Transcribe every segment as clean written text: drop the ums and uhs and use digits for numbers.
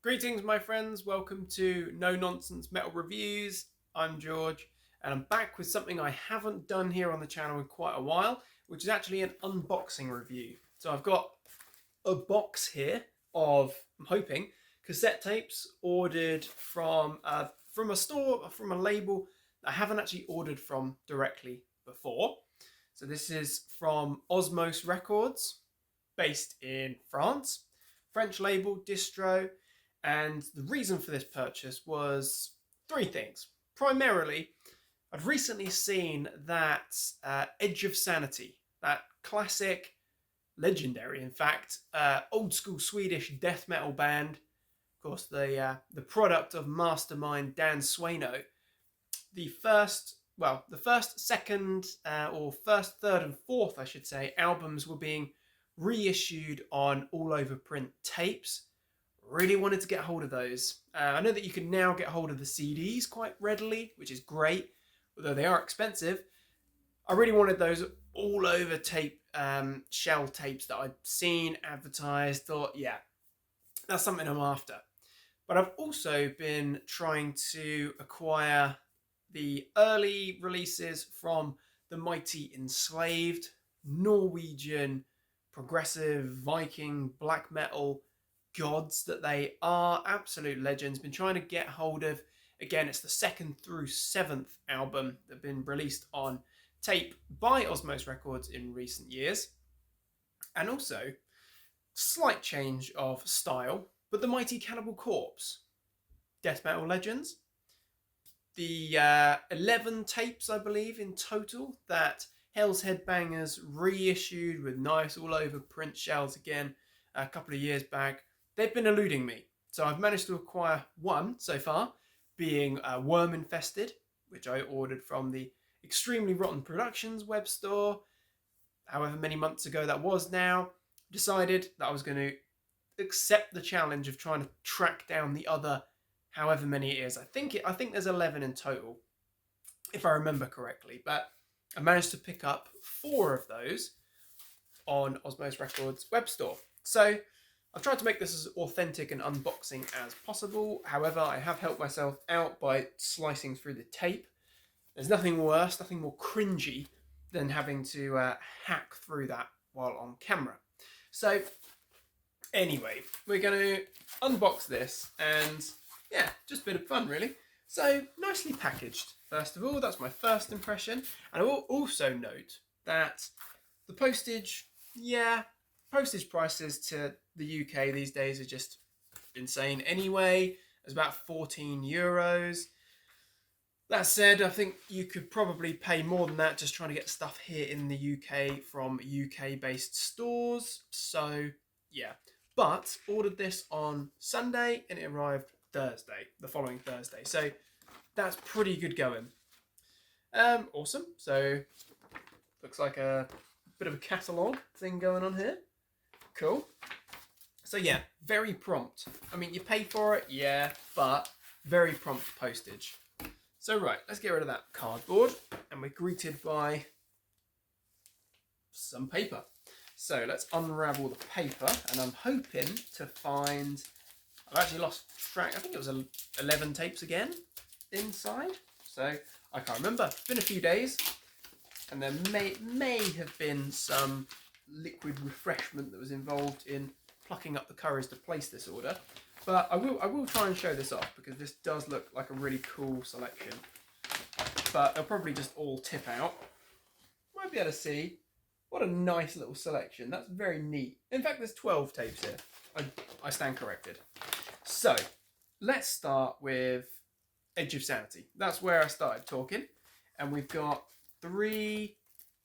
Greetings, my friends. Welcome to No Nonsense Metal Reviews. I'm George, and I'm back with something I haven't done here on the channel in quite a while, which is actually an unboxing review. So I've got a box here of, I'm hoping, cassette tapes ordered from a store, from a label that I haven't actually ordered from directly before. So this is from Osmose Records, based in France. French label, distro. And the reason for this purchase was three things. Primarily, I'd recently seen that Edge of Sanity, that classic, legendary in fact, old school Swedish death metal band. Of course, the product of mastermind Dan Swano. The first, second, or first, third, and fourth, I should say, albums were being reissued on all over print tapes. Really wanted to get hold of those. I know that you can now get hold of the CDs quite readily, which is great, although they are expensive. I really wanted those all over tape, shell tapes that I'd seen advertised. Thought, yeah, that's something I'm after. But I've also been trying to acquire the early releases from the mighty Enslaved, Norwegian, progressive, Viking, black metal gods that they are, absolute legends. Been trying to get hold of, again, it's the second through seventh album that have been released on tape by Osmose Records in recent years. And also, slight change of style, but the mighty Cannibal Corpse, death metal legends. The 11 tapes, I believe, in total that Hell's Headbangers reissued with nice all over print shells again a couple of years back. They've been eluding me. So I've managed to acquire one so far, being Worm Infested, which I ordered from the Extremely Rotten Productions web store, however many months ago that was now. Decided that I was going to accept the challenge of trying to track down the other however many it is. I think there's 11 in total, if I remember correctly. But I managed to pick up 4 of those on Osmose Records web store. So I've tried to make this as authentic and unboxing as possible. However, I have helped myself out by slicing through the tape. There's nothing worse, nothing more cringy than having to hack through that while on camera. So anyway, we're going to unbox this and yeah, just a bit of fun really. So nicely packaged, first of all, that's my first impression. And I will also note that the postage, postage prices to the UK these days are just insane anyway. It's about €14. That said, I think you could probably pay more than that just trying to get stuff here in the UK from UK-based stores. So yeah, but ordered this on Sunday and it arrived Thursday, the following Thursday. So that's pretty good going. Awesome. So looks like a bit of a catalogue thing going on here. Cool. So yeah, very prompt. I mean, you pay for it, yeah, but very prompt postage. So right, let's get rid of that cardboard, and we're greeted by some paper. So let's unravel the paper, and I'm hoping to find, I've actually lost track, I think it was 11 tapes again inside. So I can't remember, it's been a few days, and there may have been some liquid refreshment that was involved in plucking up the courage to place this order. But I will try and show this off because this does look like a really cool selection. But they'll probably just all tip out. Might be able to see. What a nice little selection. That's very neat. In fact, there's 12 tapes here. I stand corrected. So, let's start with Edge of Sanity. That's where I started talking. And we've got 3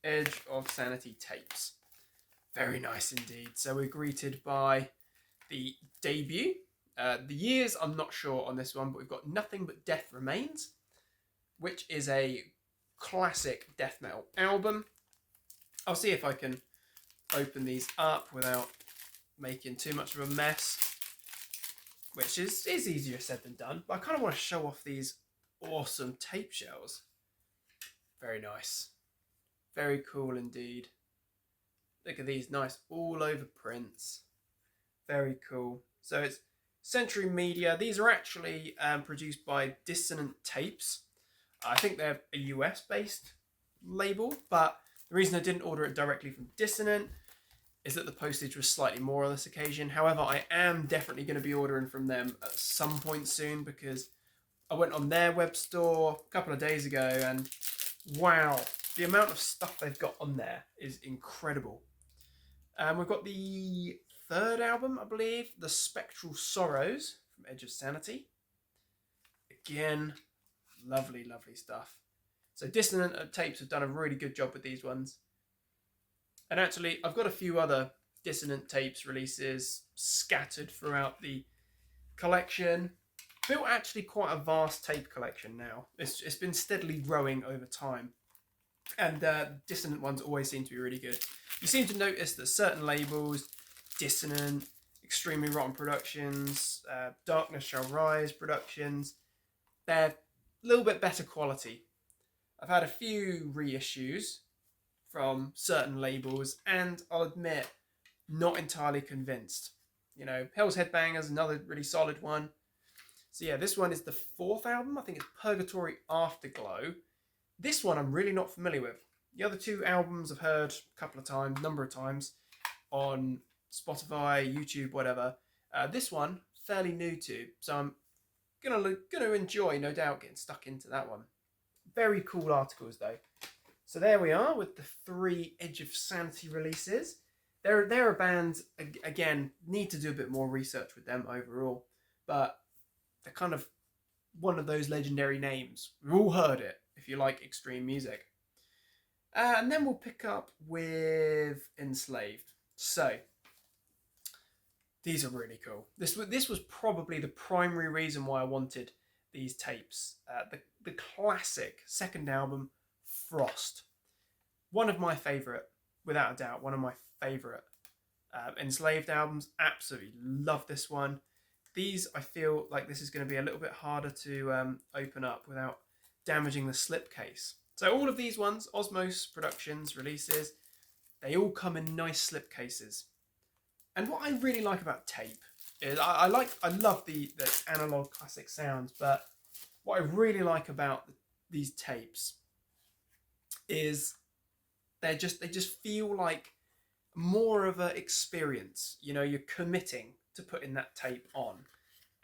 Edge of Sanity tapes. Very nice indeed. So we're greeted by the debut. The years, I'm not sure on this one, but we've got Nothing But Death Remains, which is a classic death metal album. I'll see if I can open these up without making too much of a mess, which is easier said than done, but I kind of want to show off these awesome tape shells. Very nice. Very cool indeed. Look at these nice all over prints. Very cool. So it's Century Media. These are actually produced by Dissonant Tapes. I think they're a US based label, but the reason I didn't order it directly from Dissonant is that the postage was slightly more on this occasion. However, I am definitely going to be ordering from them at some point soon, because I went on their web store a couple of days ago and wow, the amount of stuff they've got on there is incredible. We've got the third album, I believe, The Spectral Sorrows from Edge of Sanity. Again, lovely, lovely stuff. So Dissonant Tapes have done a really good job with these ones. And actually, I've got a few other Dissonant Tapes releases scattered throughout the collection. Built actually quite a vast tape collection now. It's been steadily growing over time. And Dissonant ones always seem to be really good. You seem to notice that certain labels, Dissonant, Extremely Rotten Productions, Darkness Shall Rise Productions, they're a little bit better quality. I've had a few reissues from certain labels, and I'll admit, not entirely convinced. You know, Hell's Headbangers, another really solid one. So yeah, this one is the fourth album. I think it's Purgatory Afterglow. This one I'm really not familiar with. The other two albums I've heard a couple of times, number of times, on Spotify, YouTube, whatever. This one, fairly new to, so I'm gonna enjoy, no doubt, getting stuck into that one. Very cool articles though. So there we are with the 3 Edge of Sanity releases. They're a band, again, need to do a bit more research with them overall, but they're kind of one of those legendary names. We've all heard it if you like extreme music. And then we'll pick up with Enslaved. So these are really cool. This was probably the primary reason why I wanted these tapes. The classic second album, Frost. One of my favourite, without a doubt, one of my favourite Enslaved albums. Absolutely love this one. These, I feel like this is going to be a little bit harder to open up without damaging the slipcase. So all of these ones, Osmose Productions releases, they all come in nice slipcases. And what I really like about tape is I love the analog classic sounds, but what I really like about these tapes is they just feel like more of an experience. You know, you're committing to putting that tape on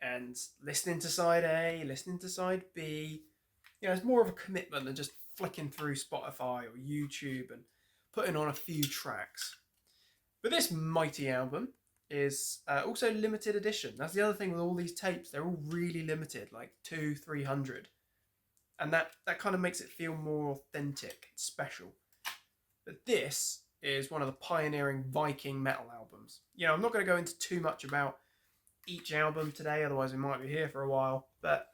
and listening to side A, listening to side B. You know, it's more of a commitment than just flicking through Spotify or YouTube and putting on a few tracks. But this mighty album is also limited edition. That's the other thing with all these tapes. They're all really limited, like 200-300. And that kind of makes it feel more authentic and special. But this is one of the pioneering Viking metal albums. You know, I'm not going to go into too much about each album today, otherwise we might be here for a while. But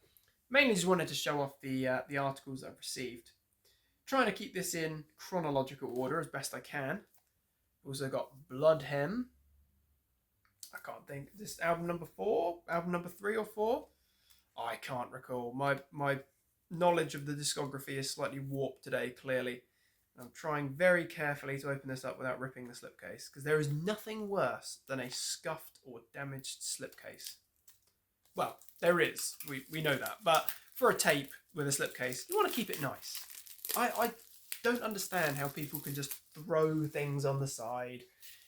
mainly just wanted to show off the articles I've received. Trying to keep this in chronological order as best I can. Also got Bloodhem. I can't think. Is this album number 4? Album number 3 or 4? I can't recall. My knowledge of the discography is slightly warped today, clearly. I'm trying very carefully to open this up without ripping the slipcase, because there is nothing worse than a scuffed or damaged slipcase. Well, there is. We know that. But for a tape with a slipcase, you want to keep it nice. I don't understand how people can just throw things on the side.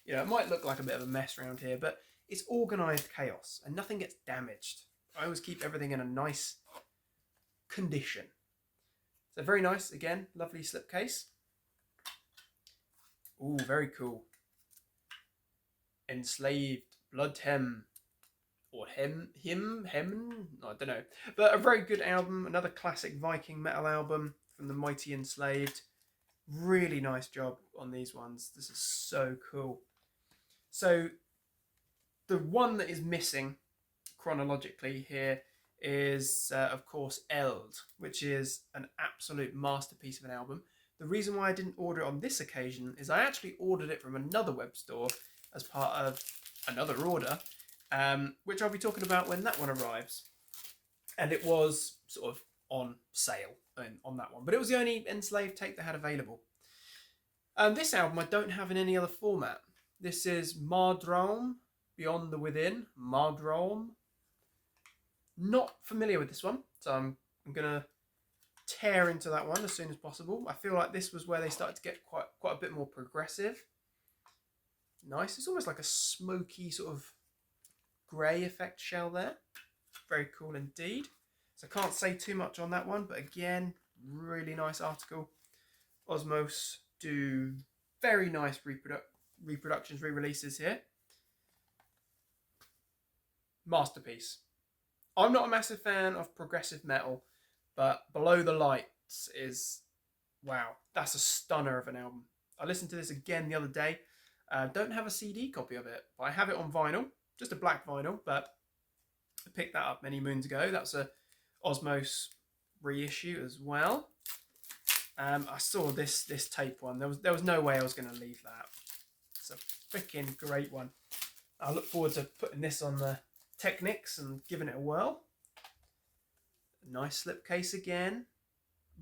You know, it might look like a bit of a mess around here, but it's organised chaos and nothing gets damaged. I always keep everything in a nice condition. So very nice, again, lovely slipcase. Ooh, very cool. Enslaved, Bloodhem, or him, I don't know. But a very good album, another classic Viking metal album from the mighty Enslaved. Really nice job on these ones. This is so cool. So the one that is missing chronologically here is, of course, Eld, which is an absolute masterpiece of an album. The reason why I didn't order it on this occasion is I actually ordered it from another web store as part of another order, which I'll be talking about when that one arrives. And it was sort of on sale on that one, but it was the only Enslaved tape they had available. This album I don't have in any other format. This is Mardrome, Beyond the Within, Mardrome. Not familiar with this one, so I'm going to tear into that one as soon as possible. I feel like this was where they started to get quite a bit more progressive. Nice. It's almost like a smoky sort of grey effect shell there. Very cool indeed. So I can't say too much on that one, but again, really nice article. Osmose do very nice reproductions, re-releases here. Masterpiece. I'm not a massive fan of progressive metal, but Below the Lights is, wow, that's a stunner of an album. I listened to this again the other day. Don't have a CD copy of it, but I have it on vinyl, just a black vinyl, but I picked that up many moons ago. That's a Osmose reissue as well. I saw this tape one. There was no way I was going to leave that. It's a freaking great one. I look forward to putting this on the Technics and giving it a whirl. Nice slipcase again.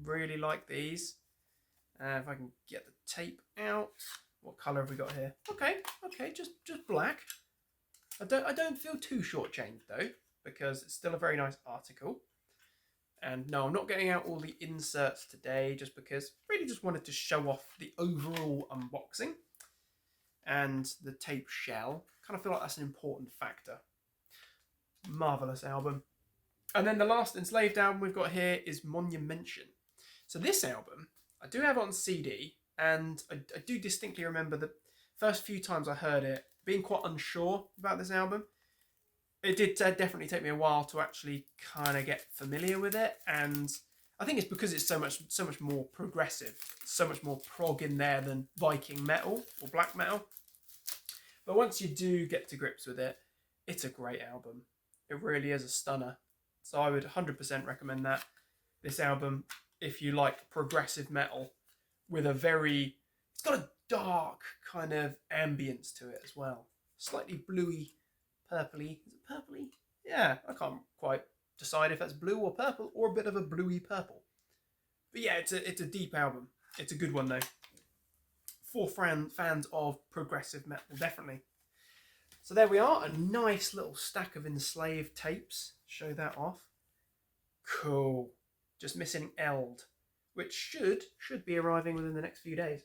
Really like these. If I can get the tape out. What colour have we got here? Okay, just black. I don't feel too shortchanged though, because it's still a very nice article. And no, I'm not getting out all the inserts today just because I really just wanted to show off the overall unboxing and the tape shell. Kind of feel like that's an important factor. Marvellous album. And then the last Enslaved album we've got here is Monumention. So this album, I do have it on CD, and I do distinctly remember the first few times I heard it being quite unsure about this album. It did definitely take me a while to actually kind of get familiar with it, and I think it's because it's so much more progressive, so much more prog in there than Viking metal or black metal. But once you do get to grips with it, it's a great album. It really is a stunner. So I would 100% recommend that. This album, if you like progressive metal with a it's got a dark kind of ambience to it as well. Slightly bluey, purpley. Is it purpley? Yeah, I can't quite decide if that's blue or purple or a bit of a bluey purple. But yeah, it's a deep album. It's a good one though. For fans of progressive metal, definitely. So there we are, a nice little stack of Enslaved tapes. Show that off. Cool. Just missing Eld, which should be arriving within the next few days.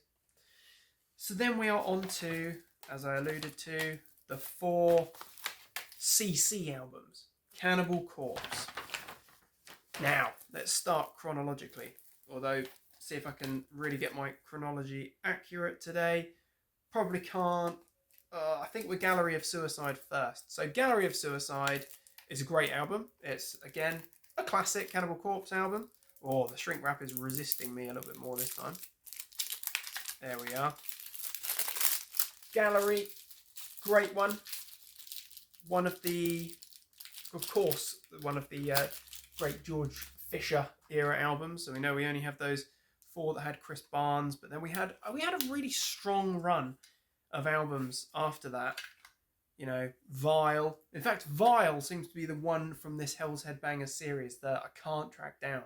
So then we are on to, as I alluded to, the 4 CC albums. Cannibal Corpse. Now, let's start chronologically. Although, see if I can really get my chronology accurate today. Probably can't. I think we're Gallery of Suicide first. So Gallery of Suicide is a great album. It's, again, a classic Cannibal Corpse album. Oh, the shrink wrap is resisting me a little bit more this time. There we are. Gallery, great one. One of the great George Fisher era albums. So we know we only have those 4 that had Chris Barnes, but then we had a really strong run of albums after that. You know, Vile. In fact, Vile seems to be the one from this Hell's Headbangers series that I can't track down.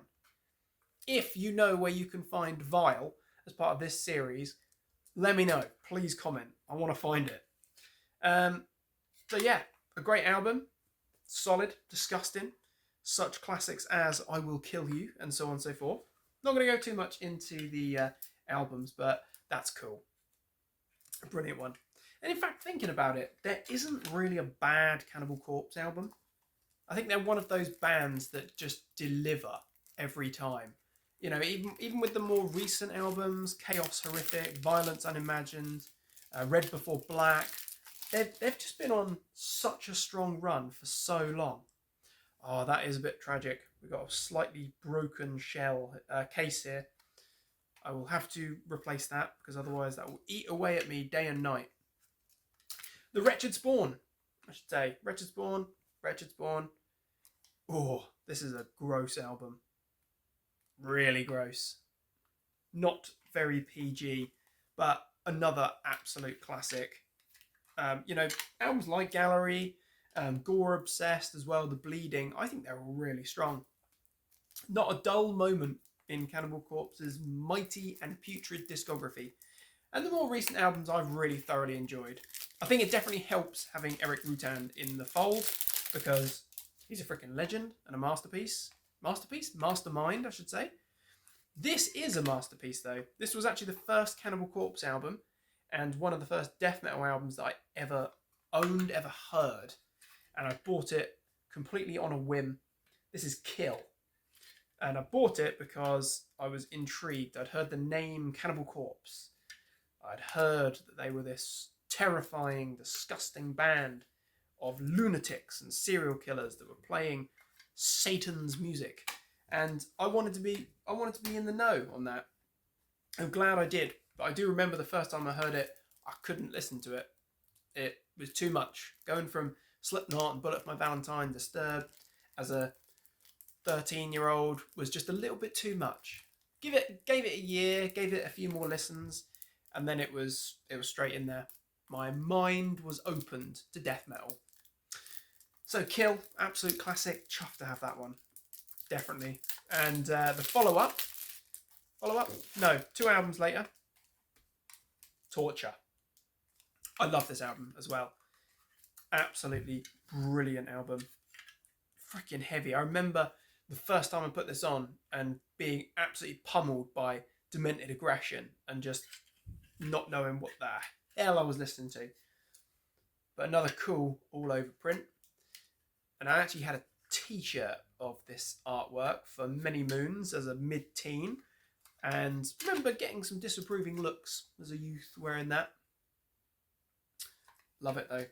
If you know where you can find Vile as part of this series, let me know. Please comment. I want to find it. So yeah, a great album. Solid, disgusting. Such classics as I Will Kill You and so on and so forth. Not going to go too much into the albums, but that's cool. A brilliant one. And in fact, thinking about it, there isn't really a bad Cannibal Corpse album. I think they're one of those bands that just deliver every time. You know, even with the more recent albums, Chaos Horrific, Violence Unimagined, Red Before Black, they've just been on such a strong run for so long. Oh, that is a bit tragic. We've got a slightly broken shell case here. I will have to replace that because otherwise that will eat away at me day and night. The Wretched Spawn, I should say. Wretched Spawn. Oh, this is a gross album. Really gross. Not very PG, but another absolute classic. You know, albums like Gallery, Gore Obsessed as well, The Bleeding, I think they're really strong. Not a dull moment in Cannibal Corpse's mighty and putrid discography. And the more recent albums I've really thoroughly enjoyed. I think it definitely helps having Eric Rutan in the fold, because He's a freaking legend and a masterpiece. Mastermind, I should say. This is a masterpiece, though. This was actually the first Cannibal Corpse album and one of the first death metal albums that I ever owned, ever heard. And I bought it completely on a whim. This is Kill. And I bought it because I was intrigued. I'd heard the name Cannibal Corpse. I'd heard that they were this terrifying, disgusting band of lunatics and serial killers that were playing Satan's music. And I wanted to be in the know on that. I'm glad I did. But I do remember the first time I heard it, I couldn't listen to it. It was too much. Going from Slipknot and Bullet for My Valentine, Disturbed, as a 13-year-old was just a little bit too much. Gave it a year, gave it a few more listens, and then it was straight in there. My mind was opened to death metal. So Kill, absolute classic. Chuffed to have that one. Definitely. And the follow-up? No, 2 albums later. Torture. I love this album as well. Absolutely brilliant album. Freaking heavy. I remember the first time I put this on and being absolutely pummeled by demented aggression and just not knowing what the hell I was listening to. But another cool all-over print. And I actually had a t-shirt of this artwork for many moons as a mid-teen. And remember getting some disapproving looks as a youth wearing that. Love it though.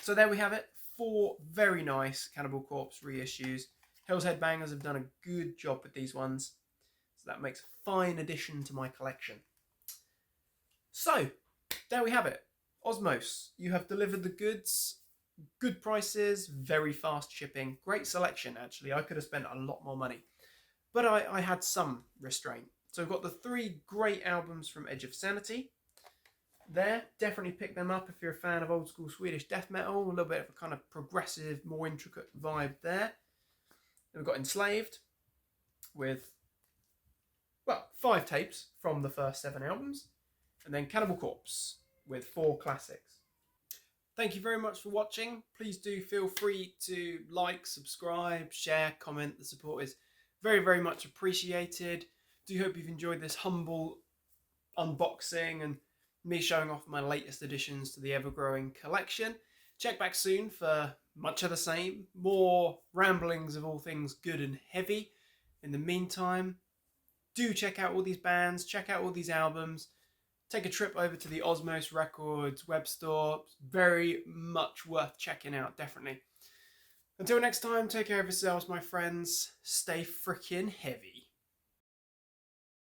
So there we have it. 4 very nice Cannibal Corpse reissues. Hell's Headbangers have done a good job with these ones. So that makes a fine addition to my collection. So, there we have it. Osmose, you have delivered the goods. Good prices, very fast shipping. Great selection, actually. I could have spent a lot more money. But I had some restraint. So I've got the 3 great albums from Edge of Sanity. There, definitely pick them up if you're a fan of old school Swedish death metal. A little bit of a kind of progressive, more intricate vibe there. Then we've got Enslaved with, well, 5 tapes from the first 7 albums. And then Cannibal Corpse with 4 classics. Thank you very much for watching. Please do feel free to like, subscribe, share, comment. The support is very, very much appreciated. Do hope you've enjoyed this humble unboxing and me showing off my latest additions to the ever-growing collection. Check back soon for much of the same, more ramblings of all things good and heavy. In the meantime, do check out all these bands, check out all these albums, take a trip over to the Osmose Records web store. It's very much worth checking out, definitely. Until next time, take care of yourselves, my friends. Stay frickin' heavy.